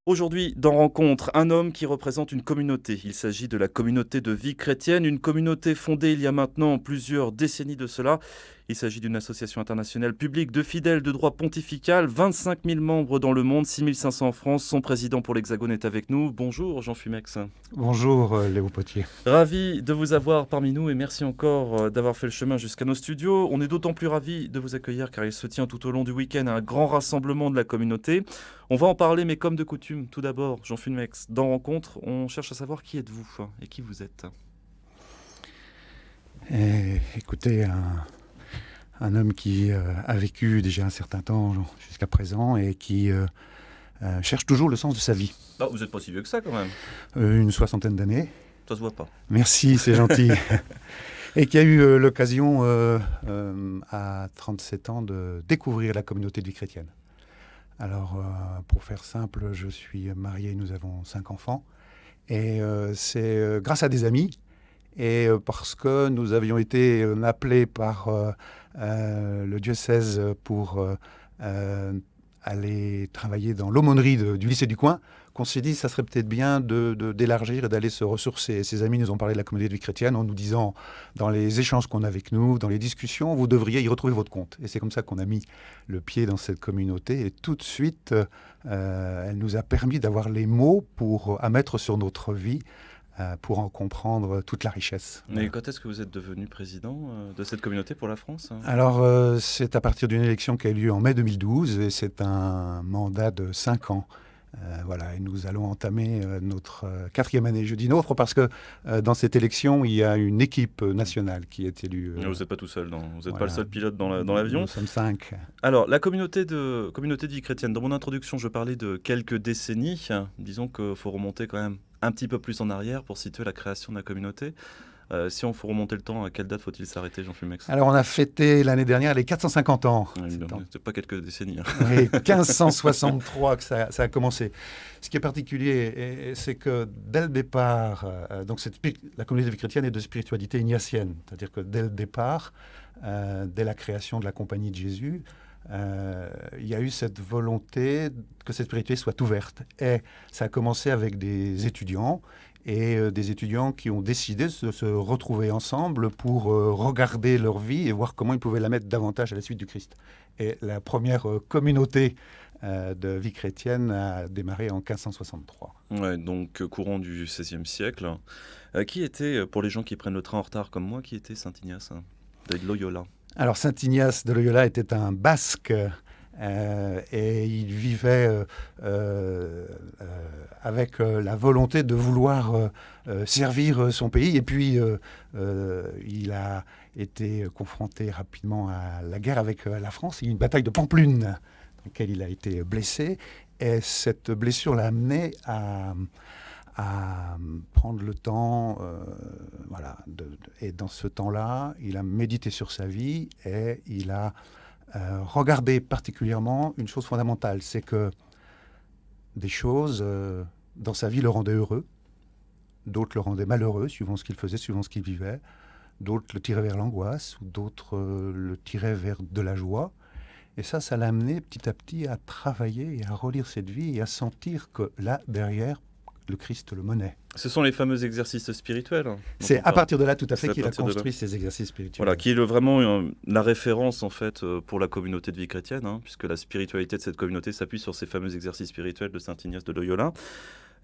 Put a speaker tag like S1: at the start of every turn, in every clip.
S1: Aujourd'hui, dans Rencontre, un homme qui représente une communauté. Il s'agit de la communauté de vie chrétienne, une communauté fondée il y a maintenant plusieurs décennies de cela. Il s'agit d'une association internationale publique de fidèles de droit pontifical, 25 000 membres dans le monde, 6 500 en France. Son président pour l'Hexagone est avec nous. Bonjour Jean Fumex.
S2: Bonjour Léo Potier.
S1: Ravi de vous avoir parmi nous et merci encore d'avoir fait le chemin jusqu'à nos studios. On est d'autant plus ravis de vous accueillir car il se tient tout au long du week-end un grand rassemblement de la communauté. On va en parler, mais comme de coutume, tout d'abord, Jean Fumex, dans Rencontre, on cherche à savoir qui êtes-vous et qui vous êtes.
S2: Écoutez, un homme qui a vécu déjà un certain temps jusqu'à présent et qui cherche toujours le sens de sa vie.
S1: Ah, vous n'êtes pas si vieux que ça quand même.
S2: Une soixantaine d'années.
S1: Ça se voit pas.
S2: Merci, c'est gentil. Et qui a eu l'occasion à 37 ans de découvrir la communauté de vie chrétienne. Alors, pour faire simple, je suis marié, nous avons 5 enfants. Et c'est grâce à des amis et parce que nous avions été appelés par le diocèse pour aller travailler dans l'aumônerie du lycée du coin, qu'on s'est dit que ça serait peut-être bien d'élargir et d'aller se ressourcer. Ces amis nous ont parlé de la communauté de vie chrétienne en nous disant, dans les échanges qu'on a avec nous, dans les discussions, vous devriez y retrouver votre compte. Et c'est comme ça qu'on a mis le pied dans cette communauté. Et tout de suite, elle nous a permis d'avoir les mots à mettre sur notre vie, pour en comprendre toute la richesse.
S1: Mais quand est-ce que vous êtes devenu président de cette communauté pour la France ?
S2: Alors, c'est à partir d'une élection qui a eu lieu en mai 2012 et c'est un mandat de 5 ans. Voilà, et nous allons entamer notre 4e année. Je dis nôtre parce que dans cette élection, il y a une équipe nationale qui est élue.
S1: Vous n'êtes pas tout seul, vous n'êtes pas le seul pilote dans l'avion.
S2: Nous sommes 5.
S1: Alors, la communauté de vie chrétienne, dans mon introduction, je parlais de quelques décennies. Disons qu'il faut remonter quand même un petit peu plus en arrière pour situer la création de la communauté. Si on faut remonter le temps, à quelle date faut-il s'arrêter, Jean Fumex ?
S2: Alors, on a fêté l'année dernière les 450 ans.
S1: C'est pas quelques décennies.
S2: Oui, 1563 que ça a commencé. Ce qui est particulier, c'est que dès le départ, donc la communauté de vie chrétienne est de spiritualité ignatienne. C'est-à-dire que dès le départ, dès la création de la Compagnie de Jésus, il y a eu cette volonté que cette spiritualité soit ouverte. Et ça a commencé avec des étudiants des étudiants qui ont décidé de se retrouver ensemble pour regarder leur vie et voir comment ils pouvaient la mettre davantage à la suite du Christ. Et la première communauté de vie chrétienne a démarré en 1563.
S1: Ouais, donc courant du XVIe siècle. Qui était, pour les gens qui prennent le train en retard comme moi, qui était Saint Ignace de Loyola ?
S2: Alors Saint Ignace de Loyola était un basque et il vivait avec la volonté de vouloir servir son pays. Et puis il a été confronté rapidement à la guerre avec la France. Il y a eu une bataille de Pampelune dans laquelle il a été blessé. Et cette blessure l'a amené à prendre le temps, et dans ce temps-là, il a médité sur sa vie et il a regardé particulièrement une chose fondamentale, c'est que des choses dans sa vie le rendaient heureux, d'autres le rendaient malheureux, suivant ce qu'il faisait, suivant ce qu'il vivait, d'autres le tiraient vers l'angoisse, ou d'autres le tiraient vers de la joie. Et ça l'a amené petit à petit à travailler et à relire cette vie et à sentir que là, derrière, le Christ le menait.
S1: Ce sont les fameux exercices spirituels.
S2: C'est à partir de là, tout à fait, qu'il a construit ces exercices spirituels.
S1: Voilà, qui est vraiment la référence, en fait, pour la communauté de vie chrétienne, puisque la spiritualité de cette communauté s'appuie sur ces fameux exercices spirituels de Saint Ignace de Loyola.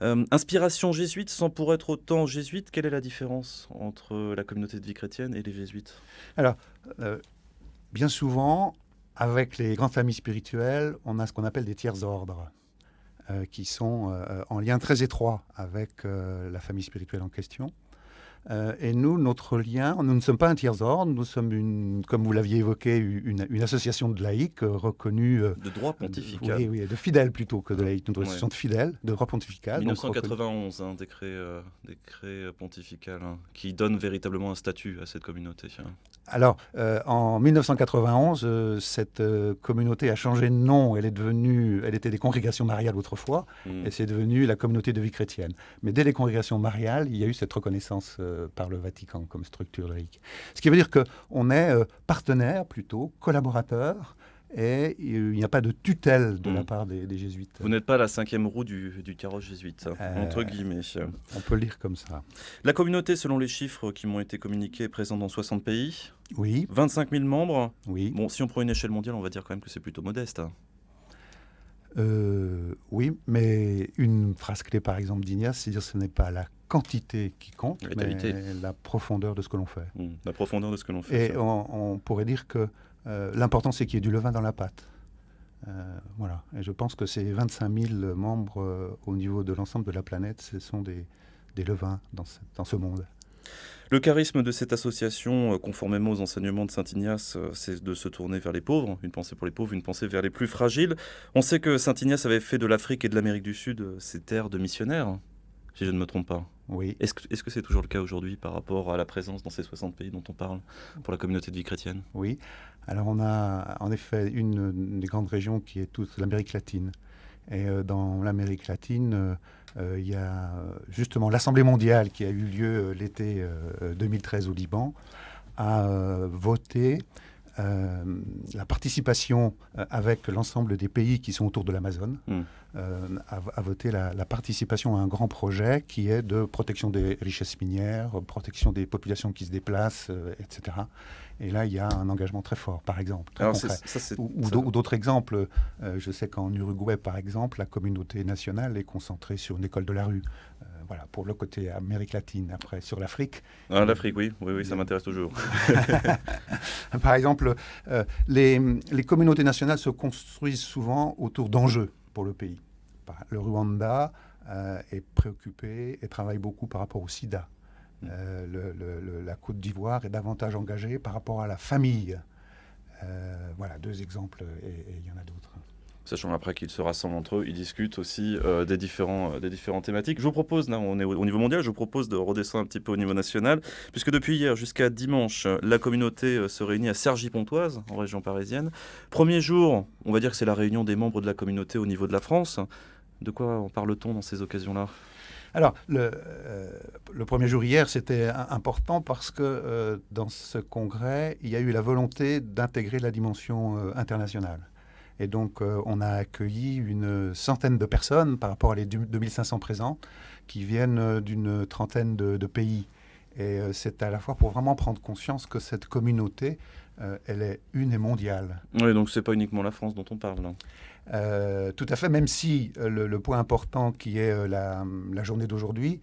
S1: Inspiration jésuite, sans pour être autant jésuite, quelle est la différence entre la communauté de vie chrétienne et les jésuites ?
S2: Alors, bien souvent, avec les grandes familles spirituelles, on a ce qu'on appelle des tiers ordres. Qui sont en lien très étroit avec la famille spirituelle en question. Et nous, notre lien, nous ne sommes pas un tiers-ordre, nous sommes, comme vous l'aviez évoqué, une association de laïcs reconnue...
S1: de droit pontifical.
S2: Oui, de fidèles plutôt que de laïcs, une association de fidèles, de droit pontifical.
S1: 1991, décret pontifical, qui donne véritablement un statut à cette communauté.
S2: Alors, en 1991, cette communauté a changé de nom. Elle était des congrégations mariales autrefois, et c'est devenu la communauté de vie chrétienne. Mais dès les congrégations mariales, il y a eu cette reconnaissance par le Vatican comme structure laïque. Ce qui veut dire qu'on est partenaire plutôt, collaborateur, et il n'y a pas de tutelle de la part des jésuites.
S1: Vous n'êtes pas la 5e roue du carrosse jésuite, entre guillemets.
S2: On peut lire comme ça.
S1: La communauté, selon les chiffres qui m'ont été communiqués, est présente dans 60 pays.
S2: Oui.
S1: 25 000 membres.
S2: Oui.
S1: Bon, si on prend une échelle mondiale, on va dire quand même que c'est plutôt modeste.
S2: Oui, mais une phrase clé, par exemple, d'Ignace, c'est dire que ce n'est pas la quantité qui compte, mais la profondeur de ce que l'on fait.
S1: La profondeur de ce que l'on fait.
S2: Et on pourrait dire que l'important, c'est qu'il y ait du levain dans la pâte. Voilà. Et je pense que ces 25 000 membres au niveau de l'ensemble de la planète, ce sont des levains dans ce monde.
S1: Le charisme de cette association, conformément aux enseignements de Saint Ignace, c'est de se tourner vers les pauvres, une pensée pour les pauvres, une pensée vers les plus fragiles. On sait que Saint Ignace avait fait de l'Afrique et de l'Amérique du Sud ses terres de missionnaires, si je ne me trompe pas.
S2: Oui.
S1: Est-ce que c'est toujours le cas aujourd'hui par rapport à la présence dans ces 60 pays dont on parle pour la communauté de vie chrétienne?
S2: Oui. Alors on a en effet une des grandes régions qui est toute l'Amérique latine. Et dans l'Amérique latine, il y a justement l'Assemblée mondiale qui a eu lieu l'été 2013 au Liban, a voté la participation avec l'ensemble des pays qui sont autour de l'Amazone, a voté la participation à un grand projet qui est de protection des richesses minières, protection des populations qui se déplacent, etc. Et là, il y a un engagement très fort, par exemple, très concret. Ou d'autres exemples. Je sais qu'en Uruguay, par exemple, la communauté nationale est concentrée sur une école de la rue. Voilà, pour le côté Amérique latine. Après, sur l'Afrique.
S1: L'Afrique, oui, ça m'intéresse toujours.
S2: Par exemple, les communautés nationales se construisent souvent autour d'enjeux pour le pays. Le Rwanda est préoccupé et travaille beaucoup par rapport au sida. La Côte d'Ivoire est davantage engagée par rapport à la famille. Voilà, 2 exemples, et il y en a d'autres.
S1: Sachant après qu'ils se rassemblent entre eux, ils discutent aussi des différentes thématiques. Je vous propose, là on est au niveau mondial, je vous propose de redescendre un petit peu au niveau national, puisque depuis hier jusqu'à dimanche, la communauté se réunit à Cergy-Pontoise, en région parisienne. Premier jour, on va dire que c'est la réunion des membres de la communauté au niveau de la France. De quoi en parle-t-on dans ces occasions-là ?
S2: Alors, le premier jour hier, c'était important parce que dans ce congrès, il y a eu la volonté d'intégrer la dimension internationale. Et donc, on a accueilli une centaine de personnes par rapport à les 2500 présents qui viennent d'une trentaine de pays. Et c'est à la fois pour vraiment prendre conscience que cette communauté, elle est une et mondiale.
S1: Oui, donc ce n'est pas uniquement la France dont on parle, là.
S2: Tout à fait, même si le point important qui est la journée d'aujourd'hui,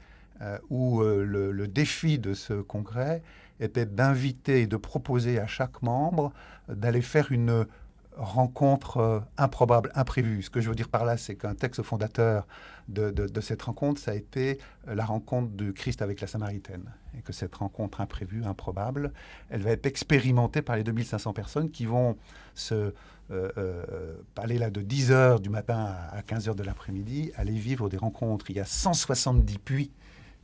S2: où le défi de ce congrès était d'inviter et de proposer à chaque membre d'aller faire une rencontre improbable, imprévue. Ce que je veux dire par là, c'est qu'un texte fondateur de cette rencontre, ça a été la rencontre de Christ avec la Samaritaine. Et que cette rencontre imprévue, improbable, elle va être expérimentée par les 2500 personnes qui vont aller là de 10h du matin à 15h de l'après-midi, aller vivre des rencontres. Il y a 170 puits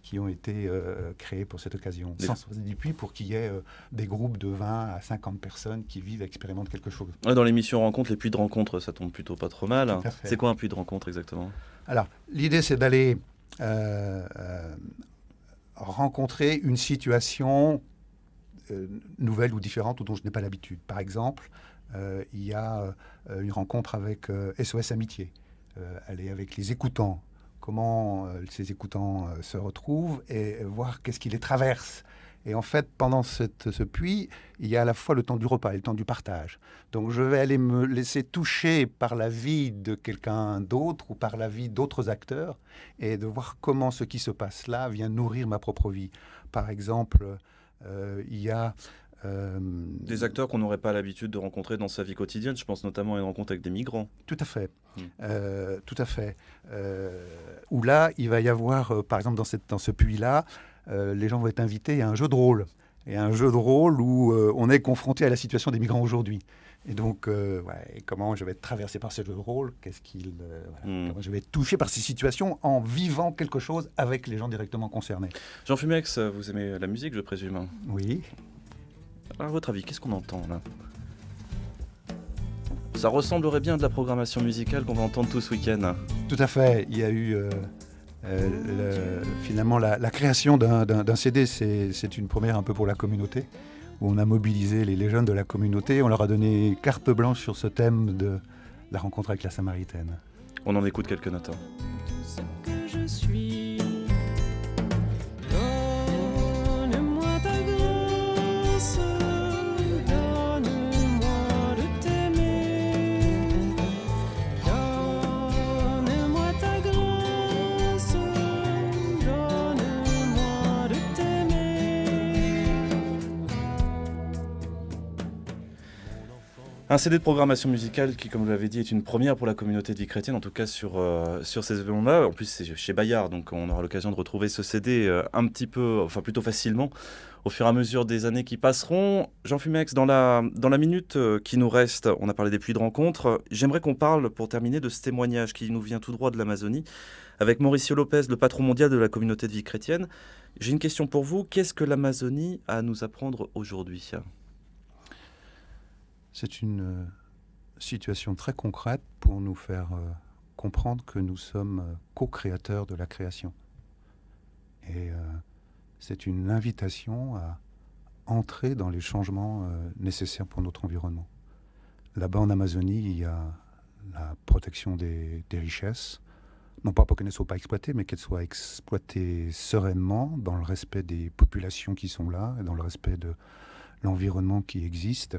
S2: qui ont été créés pour cette occasion. 170 puits pour qu'il y ait des groupes de 20 à 50 personnes qui vivent et expérimentent quelque chose.
S1: Dans l'émission Rencontre, les puits de rencontre, ça tombe plutôt pas trop mal. C'est quoi un puits de rencontre exactement ?
S2: Alors, l'idée, c'est d'aller rencontrer une situation nouvelle ou différente ou dont je n'ai pas l'habitude. Par exemple, il y a une rencontre avec SOS Amitié. Elle est avec les écoutants. Comment ces écoutants se retrouvent et voir qu'est-ce qui les traverse. Et en fait, pendant ce puits, il y a à la fois le temps du repas et le temps du partage. Donc je vais aller me laisser toucher par la vie de quelqu'un d'autre ou par la vie d'autres acteurs et de voir comment ce qui se passe là vient nourrir ma propre vie. Par exemple, il y a...
S1: des acteurs qu'on n'aurait pas l'habitude de rencontrer dans sa vie quotidienne. Je pense notamment à une rencontre avec des migrants.
S2: Tout à fait. Tout à fait. Où là, il va y avoir, par exemple, dans ce puits-là, les gens vont être invités à un jeu de rôle. Et un jeu de rôle où on est confronté à la situation des migrants aujourd'hui. Et donc, comment je vais être traversé par ce jeu de rôle, comment je vais être touché par ces situations en vivant quelque chose avec les gens directement concernés.
S1: Jean Fumex, vous aimez la musique, je présume ?
S2: Oui.
S1: Alors, à votre avis, qu'est-ce qu'on entend là ? Ça ressemblerait bien à de la programmation musicale qu'on va entendre tout ce week-end.
S2: Tout à fait. Il y a eu finalement la création d'un CD, c'est une première un peu pour la communauté, où on a mobilisé les jeunes de la communauté. On leur a donné carte blanche sur ce thème de la rencontre avec la Samaritaine.
S1: On en écoute quelques notes.
S3: Tout ce que je suis, donne-moi ta grâce, donne-moi de t'aimer, donne-moi ta grâce, donne-moi de t'aimer.
S1: Un CD de programmation musicale qui, comme vous l'avez dit, est une première pour la communauté de vie chrétienne, en tout cas sur ces événements-là. En plus, c'est chez Bayard, donc on aura l'occasion de retrouver ce CD plutôt facilement, au fur et à mesure des années qui passeront. Jean Fumex, dans la minute qui nous reste, on a parlé des puits de rencontre. J'aimerais qu'on parle, pour terminer, de ce témoignage qui nous vient tout droit de l'Amazonie, avec Mauricio Lopez, le patron mondial de la communauté de vie chrétienne. J'ai une question pour vous. Qu'est-ce que l'Amazonie a à nous apprendre aujourd'hui ?
S2: C'est une situation très concrète pour nous faire comprendre que nous sommes co-créateurs de la création. Et c'est une invitation à entrer dans les changements nécessaires pour notre environnement. Là-bas en Amazonie, il y a la protection des richesses, non pas pour qu'elles ne soient pas exploitées, mais qu'elles soient exploitées sereinement, dans le respect des populations qui sont là, et dans le respect de l'environnement qui existe.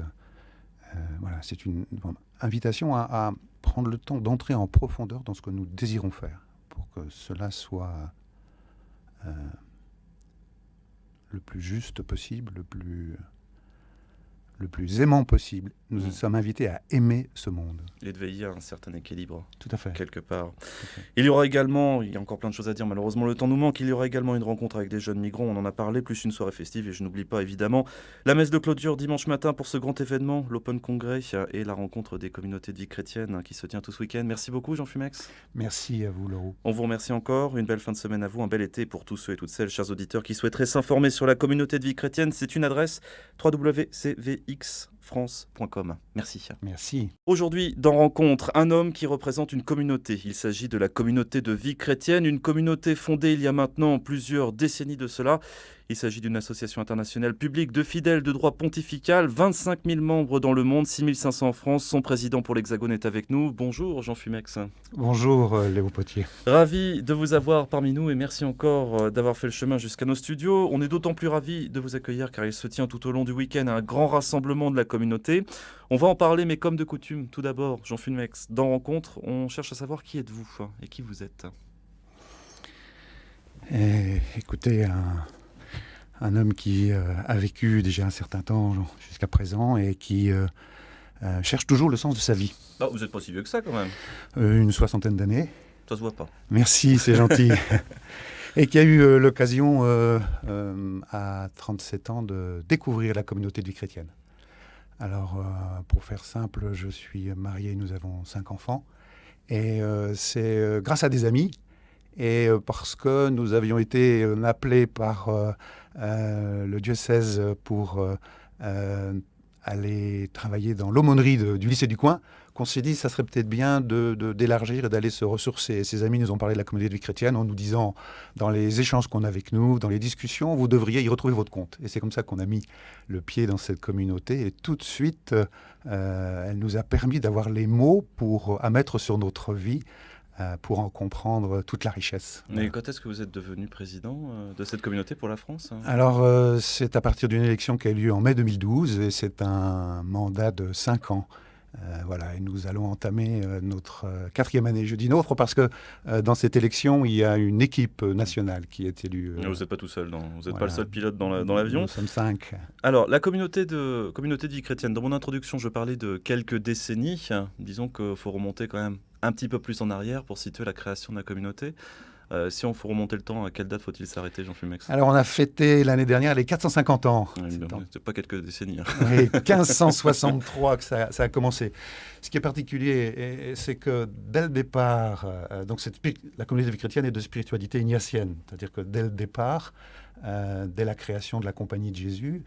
S2: Voilà, c'est une invitation à prendre le temps d'entrer en profondeur dans ce que nous désirons faire, pour que cela soit le plus juste possible, le plus aimant possible. Nous sommes invités à aimer ce monde.
S1: Et de veiller à un certain équilibre.
S2: Tout à fait.
S1: Quelque part.
S2: Tout à fait.
S1: Il y aura également, il y a encore plein de choses à dire, malheureusement le temps nous manque, il y aura également une rencontre avec des jeunes migrants, on en a parlé, plus une soirée festive, et je n'oublie pas évidemment la messe de clôture dimanche matin pour ce grand événement, l'Open Congrès et la rencontre des communautés de vie chrétienne qui se tient tout ce week-end. Merci beaucoup Jean Fumex.
S2: Merci à vous Laurent.
S1: On vous remercie encore, une belle fin de semaine à vous, un bel été pour tous ceux et toutes celles, chers auditeurs, qui souhaiteraient s'informer sur la communauté de vie chrétienne. C'est une adresse www.cvxfrance.com. Merci.
S2: Merci.
S1: Aujourd'hui, dans Rencontre, un homme qui représente une communauté. Il s'agit de la communauté de vie chrétienne, une communauté fondée il y a maintenant plusieurs décennies de cela. Il s'agit d'une association internationale publique de fidèles de droit pontifical, 25 000 membres dans le monde, 6 500 en France. Son président pour l'Hexagone est avec nous. Bonjour Jean Fumex.
S2: Bonjour Léo Potier.
S1: Ravi de vous avoir parmi nous et merci encore d'avoir fait le chemin jusqu'à nos studios. On est d'autant plus ravis de vous accueillir car il se tient tout au long du week-end un grand rassemblement de la communauté. On va en parler, mais comme de coutume, tout d'abord, Jean Fumex, dans Rencontre, on cherche à savoir qui êtes-vous et qui vous êtes.
S2: Écoutez, un homme qui a vécu déjà un certain temps jusqu'à présent et qui cherche toujours le sens de sa vie.
S1: Oh, vous n'êtes pas si vieux que ça quand même.
S2: Une 60aine d'années.
S1: Ça se voit pas.
S2: Merci, c'est gentil. Et qui a eu l'occasion à 37 ans de découvrir la communauté de vie chrétienne. Alors, pour faire simple, je suis marié, nous avons 5 enfants. Et c'est grâce à des amis et parce que nous avions été appelés par le diocèse pour aller travailler dans l'aumônerie du lycée du coin, qu'on s'est dit que ça serait peut-être bien d'élargir et d'aller se ressourcer. Ces amis nous ont parlé de la communauté de vie chrétienne en nous disant, dans les échanges qu'on a avec nous, dans les discussions, vous devriez y retrouver votre compte. Et c'est comme ça qu'on a mis le pied dans cette communauté. Et tout de suite, elle nous a permis d'avoir les mots à mettre sur notre vie, pour en comprendre toute la richesse.
S1: Mais quand est-ce que vous êtes devenu président de cette communauté pour la France ?
S2: Alors, c'est à partir d'une élection qui a eu lieu en mai 2012 et c'est un mandat de 5 ans. Voilà, et nous allons entamer notre 4e année. Je dis nôtre parce que dans cette élection, il y a une équipe nationale qui est élue.
S1: Vous n'êtes pas tout seul, vous n'êtes pas le seul pilote dans l'avion.
S2: Nous sommes 5.
S1: Alors, la communauté de vie chrétienne, dans mon introduction, je parlais de quelques décennies. Disons qu'il faut remonter quand même un petit peu plus en arrière pour situer la création de la communauté. Si on faut remonter le temps, à quelle date faut-il s'arrêter, Jean Fumex ?
S2: Alors, on a fêté l'année dernière les 450 ans.
S1: C'est pas quelques décennies.
S2: Oui, 1563 que ça a commencé. Ce qui est particulier, c'est que dès le départ, donc la communauté de vie chrétienne est de spiritualité ignatienne. C'est-à-dire que dès le départ, dès la création de la Compagnie de Jésus,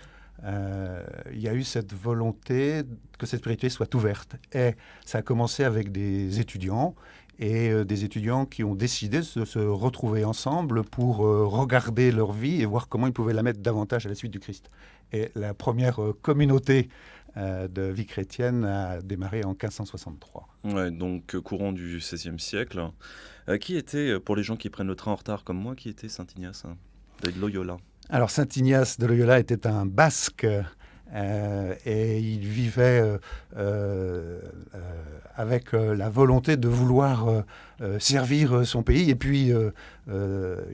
S2: il y a eu cette volonté que cette spiritualité soit ouverte. Et ça a commencé avec des étudiants des étudiants qui ont décidé de se retrouver ensemble pour regarder leur vie et voir comment ils pouvaient la mettre davantage à la suite du Christ. Et la première communauté de vie chrétienne a démarré en 1563.
S1: Ouais, donc courant du XVIe siècle. Qui était, pour les gens qui prennent le train en retard comme moi, qui était Saint Ignace de Loyola?
S2: Alors Saint Ignace de Loyola était un basque et il vivait avec la volonté de vouloir servir son pays. Et puis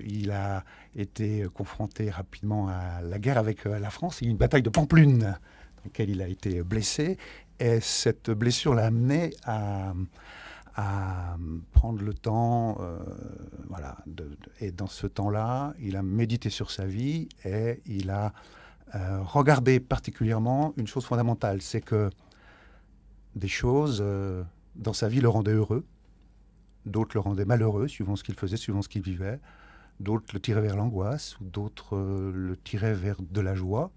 S2: il a été confronté rapidement à la guerre avec la France. Il y a eu une bataille de Pampelune dans laquelle il a été blessé. Et cette blessure l'a amené à prendre le temps, et dans ce temps-là, il a médité sur sa vie et il a regardé particulièrement une chose fondamentale, c'est que des choses dans sa vie le rendaient heureux, d'autres le rendaient malheureux, suivant ce qu'il faisait, suivant ce qu'il vivait, d'autres le tiraient vers l'angoisse, ou d'autres le tiraient vers de la joie.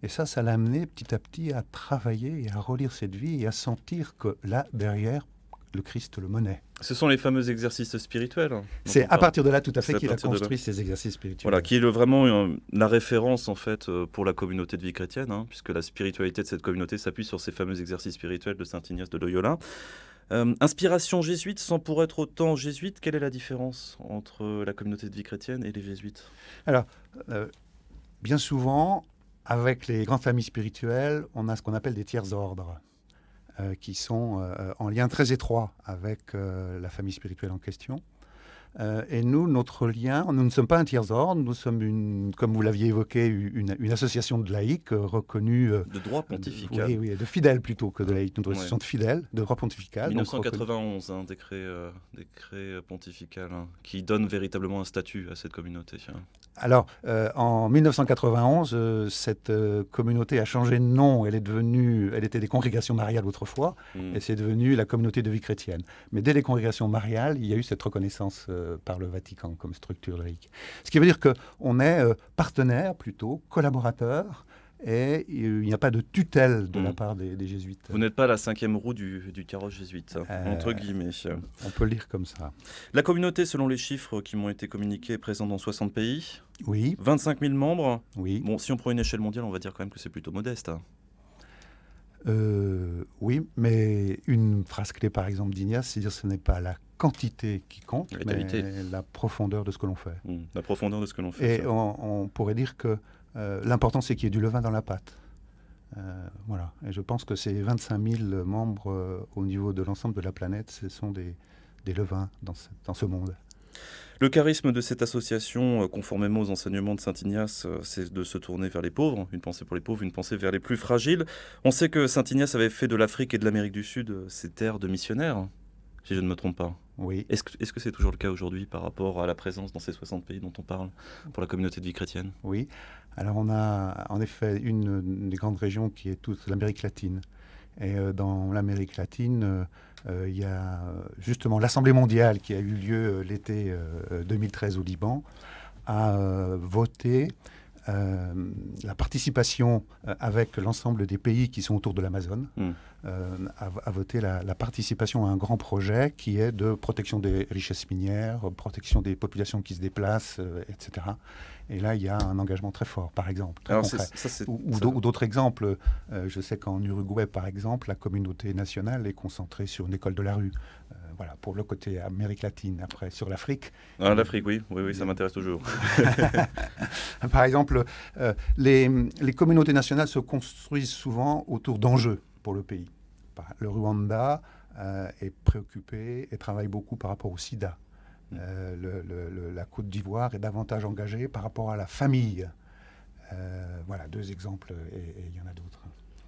S2: Et ça l'a amené petit à petit à travailler et à relire cette vie et à sentir que là, derrière, le Christ le menait.
S1: Ce sont les fameux exercices spirituels.
S2: C'est à partir de là, tout à fait,
S1: C'est à
S2: qu'il a
S1: partir de là.
S2: construit ces exercices spirituels.
S1: Voilà, qui est vraiment la référence en fait pour la communauté de vie chrétienne, puisque la spiritualité de cette communauté s'appuie sur ces fameux exercices spirituels de Saint Ignace de Loyola. Inspiration jésuite sans pour être autant jésuite, quelle est la différence entre la communauté de vie chrétienne et les jésuites?
S2: Alors, bien souvent, avec les grandes familles spirituelles, on a ce qu'on appelle des tiers ordres. Qui sont en lien très étroit avec la famille spirituelle en question. Et nous, notre lien, nous ne sommes pas un tiers-ordre, nous sommes, comme vous l'aviez évoqué, une association de laïcs reconnue...
S1: de droit pontifical.
S2: Oui, de fidèles plutôt que de laïcs, une association de fidèles, de droit pontifical.
S1: 1991, décret pontifical, qui donne véritablement un statut à cette communauté.
S2: Alors, en 1991, cette communauté a changé de nom. Elle était des congrégations mariales autrefois, et c'est devenu la communauté de vie chrétienne. Mais dès les congrégations mariales, il y a eu cette reconnaissance par le Vatican comme structure laïque. Ce qui veut dire qu'on est partenaire plutôt, collaborateur, et il n'y a pas de tutelle de la part des jésuites.
S1: Vous n'êtes pas la cinquième roue du carrosse jésuite, entre guillemets.
S2: On peut le lire comme ça.
S1: La communauté, selon les chiffres qui m'ont été communiqués, est présente dans 60 pays.
S2: Oui.
S1: 25 000 membres.
S2: Oui.
S1: Bon, si on prend une échelle mondiale, on va dire quand même que c'est plutôt modeste.
S2: Oui, mais une phrase clé, par exemple, d'Ignace, c'est dire ce n'est pas la quantité qui compte, mais la profondeur de ce que l'on fait.
S1: La profondeur de ce que l'on fait.
S2: Et on pourrait dire que l'important, c'est qu'il y ait du levain dans la pâte. Voilà. Et je pense que ces 25 000 membres au niveau de l'ensemble de la planète, ce sont des levains dans ce monde.
S1: Le charisme de cette association, conformément aux enseignements de Saint Ignace, c'est de se tourner vers les pauvres, une pensée pour les pauvres, une pensée vers les plus fragiles. On sait que Saint Ignace avait fait de l'Afrique et de l'Amérique du Sud ses terres de missionnaires, si je ne me trompe pas.
S2: Oui.
S1: Est-ce que c'est toujours le cas aujourd'hui par rapport à la présence dans ces 60 pays dont on parle pour la communauté de vie chrétienne?
S2: Oui. Alors on a en effet une des grandes régions qui est toute l'Amérique latine. Et dans l'Amérique latine, il y a justement l'Assemblée mondiale qui a eu lieu l'été 2013 au Liban, a voté la participation avec l'ensemble des pays qui sont autour de l'Amazone, a voté la participation à un grand projet qui est de protection des richesses minières, protection des populations qui se déplacent, etc. Et là, il y a un engagement très fort, par exemple, très concret. Ou d'autres exemples. Je sais qu'en Uruguay, par exemple, la communauté nationale est concentrée sur une école de la rue. Voilà, pour le côté Amérique latine. Après, sur l'Afrique.
S1: L'Afrique, oui, ça m'intéresse toujours.
S2: Par exemple, les communautés nationales se construisent souvent autour d'enjeux pour le pays. Le Rwanda est préoccupé et travaille beaucoup par rapport au sida. La Côte d'Ivoire est davantage engagée par rapport à la famille. Voilà, deux exemples, et il y en a d'autres.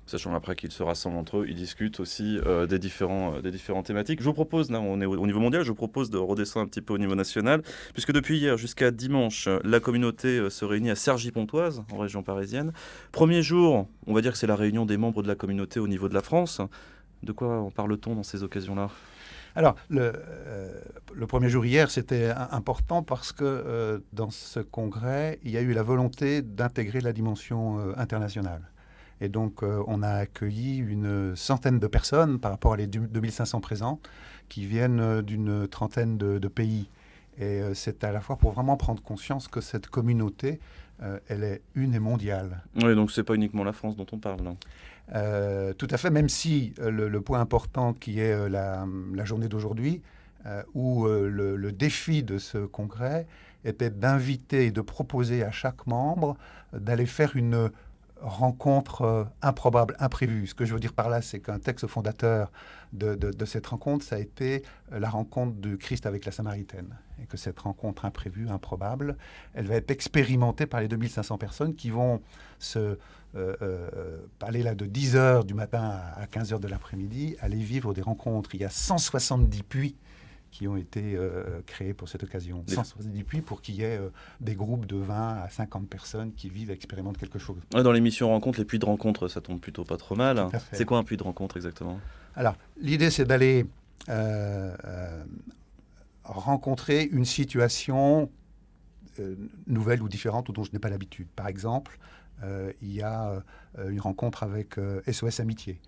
S1: Sachant après qu'ils se rassemblent entre eux, ils discutent aussi des différentes thématiques. Je vous propose, là on est au niveau mondial, je vous propose de redescendre un petit peu au niveau national, puisque depuis hier jusqu'à dimanche, la communauté se réunit à Cergy-Pontoise, en région parisienne. Premier jour, on va dire que c'est la réunion des membres de la communauté au niveau de la France. De quoi en parle-t-on dans ces occasions-là ?
S2: Alors, le premier jour hier, c'était important parce que dans ce congrès, il y a eu la volonté d'intégrer la dimension internationale. Et donc, on a accueilli une centaine de personnes par rapport à les 2500 présents qui viennent d'une trentaine de pays. Et c'est à la fois pour vraiment prendre conscience que cette communauté elle est une et mondiale.
S1: Oui, donc c'est pas uniquement la France dont on parle, là.
S2: Tout à fait, même si le point important qui est la journée d'aujourd'hui, où le défi de ce congrès était d'inviter et de proposer à chaque membre d'aller faire une rencontre improbable, imprévue. Ce que je veux dire par là, c'est qu'un texte fondateur de cette rencontre, ça a été la rencontre du Christ avec la Samaritaine. Et que cette rencontre imprévue, improbable, elle va être expérimentée par les 2500 personnes qui vont aller là de 10h du matin à 15h de l'après-midi, aller vivre des rencontres. Il y a 170 puits qui ont été créés pour cette occasion. 170 puits pour qu'il y ait des groupes de 20 à 50 personnes qui vivent et expérimentent quelque chose.
S1: Ouais, dans l'émission Rencontre, les puits de rencontre, ça tombe plutôt pas trop mal.
S2: Tout à fait.
S1: C'est quoi un puits de rencontre exactement?
S2: Alors, l'idée, c'est d'aller rencontrer une situation nouvelle ou différente ou dont je n'ai pas l'habitude. Par exemple, il y a une rencontre avec SOS Amitié.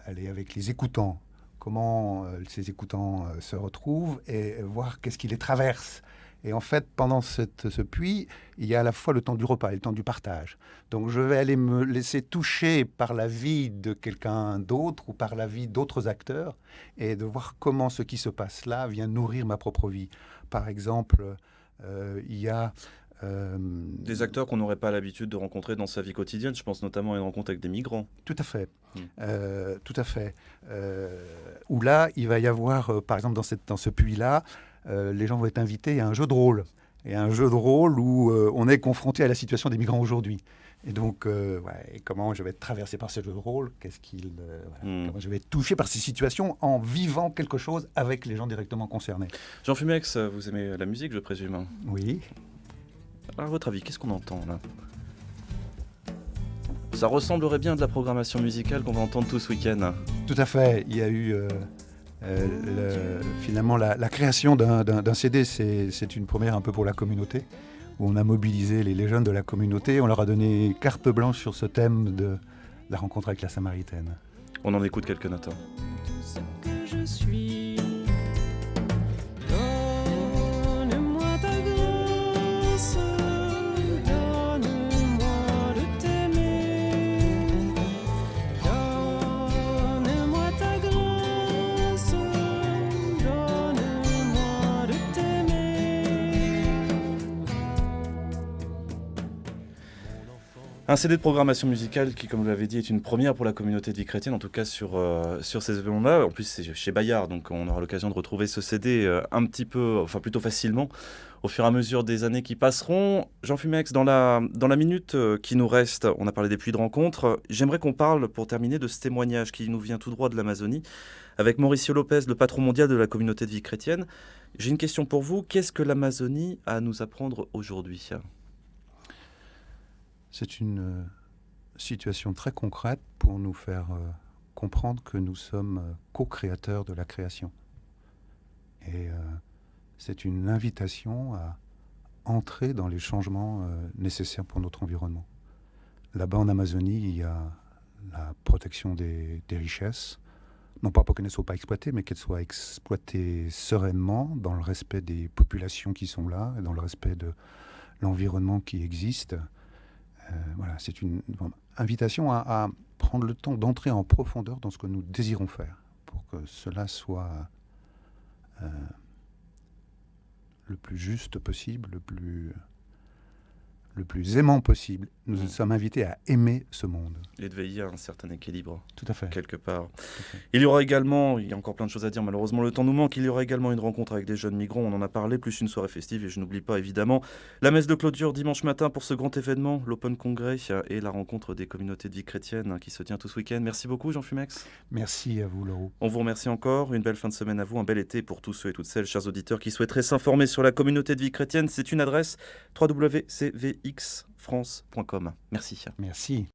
S2: Elle est avec les écoutants. Comment ces écoutants se retrouvent et voir qu'est-ce qui les traverse. Et en fait, pendant ce puits, il y a à la fois le temps du repas et le temps du partage. Donc je vais aller me laisser toucher par la vie de quelqu'un d'autre ou par la vie d'autres acteurs et de voir comment ce qui se passe là vient nourrir ma propre vie. Par exemple, il y a...
S1: Des acteurs qu'on n'aurait pas l'habitude de rencontrer dans sa vie quotidienne. Je pense notamment à une rencontre avec des migrants.
S2: Tout à fait. Tout à fait. Où là, il va y avoir, par exemple, dans ce puits-là, les gens vont être invités à un jeu de rôle. Et un jeu de rôle où on est confronté à la situation des migrants aujourd'hui. Et donc, et comment je vais être traversé par ce jeu de rôle, comment je vais être touché par ces situations en vivant quelque chose avec les gens directement concernés.
S1: Jean Fumex, vous aimez la musique, je présume?
S2: Oui.
S1: À votre avis, qu'est-ce qu'on entend là? Ça ressemblerait bien à de la programmation musicale qu'on va entendre tout ce week-end.
S2: Tout à fait. Il y a eu finalement la création d'un CD, c'est une première un peu pour la communauté, où on a mobilisé les jeunes de la communauté, on leur a donné carte blanche sur ce thème de la rencontre avec la Samaritaine.
S1: On en écoute quelques notes.
S3: Tout ce que je suis, donne-moi ta grâce, donne-moi de t'aimer, donne-moi ta grâce, donne-moi de t'aimer.
S1: Un CD de programmation musicale qui, comme vous l'avez dit, est une première pour la communauté de vie chrétienne, en tout cas sur ces événements-là. En plus, c'est chez Bayard, donc on aura l'occasion de retrouver ce CD plutôt facilement, au fur et à mesure des années qui passeront. Jean Fumex, dans la minute qui nous reste, on a parlé des puits de rencontre. J'aimerais qu'on parle, pour terminer, de ce témoignage qui nous vient tout droit de l'Amazonie, avec Mauricio Lopez, le patron mondial de la communauté de vie chrétienne. J'ai une question pour vous. Qu'est-ce que l'Amazonie a à nous apprendre aujourd'hui ?
S2: C'est une situation très concrète pour nous faire comprendre que nous sommes co-créateurs de la création. Et c'est une invitation à entrer dans les changements nécessaires pour notre environnement. Là-bas en Amazonie, il y a la protection des richesses, non pas pour qu'elles ne soient pas exploitées, mais qu'elles soient exploitées sereinement, dans le respect des populations qui sont là, et dans le respect de l'environnement qui existe. C'est une invitation à prendre le temps d'entrer en profondeur dans ce que nous désirons faire, pour que cela soit le plus juste possible, le plus aimant possible. Nous sommes invités à aimer ce monde.
S1: Et de veiller à un certain équilibre.
S2: Tout à fait.
S1: Quelque part.
S2: Tout à fait.
S1: Il y aura également, il y a encore plein de choses à dire, malheureusement le temps nous manque, il y aura également une rencontre avec des jeunes migrants, on en a parlé, plus une soirée festive, et je n'oublie pas évidemment la messe de clôture dimanche matin pour ce grand événement, l'Open Congrès et la rencontre des communautés de vie chrétienne qui se tient tout ce week-end. Merci beaucoup Jean Fumex.
S2: Merci à vous Laurent.
S1: On vous remercie encore, une belle fin de semaine à vous, un bel été pour tous ceux et toutes celles, chers auditeurs, qui souhaiteraient s'informer sur la communauté de vie chrétienne. C'est une adresse www.cvxfrance.com. Merci.
S2: Merci.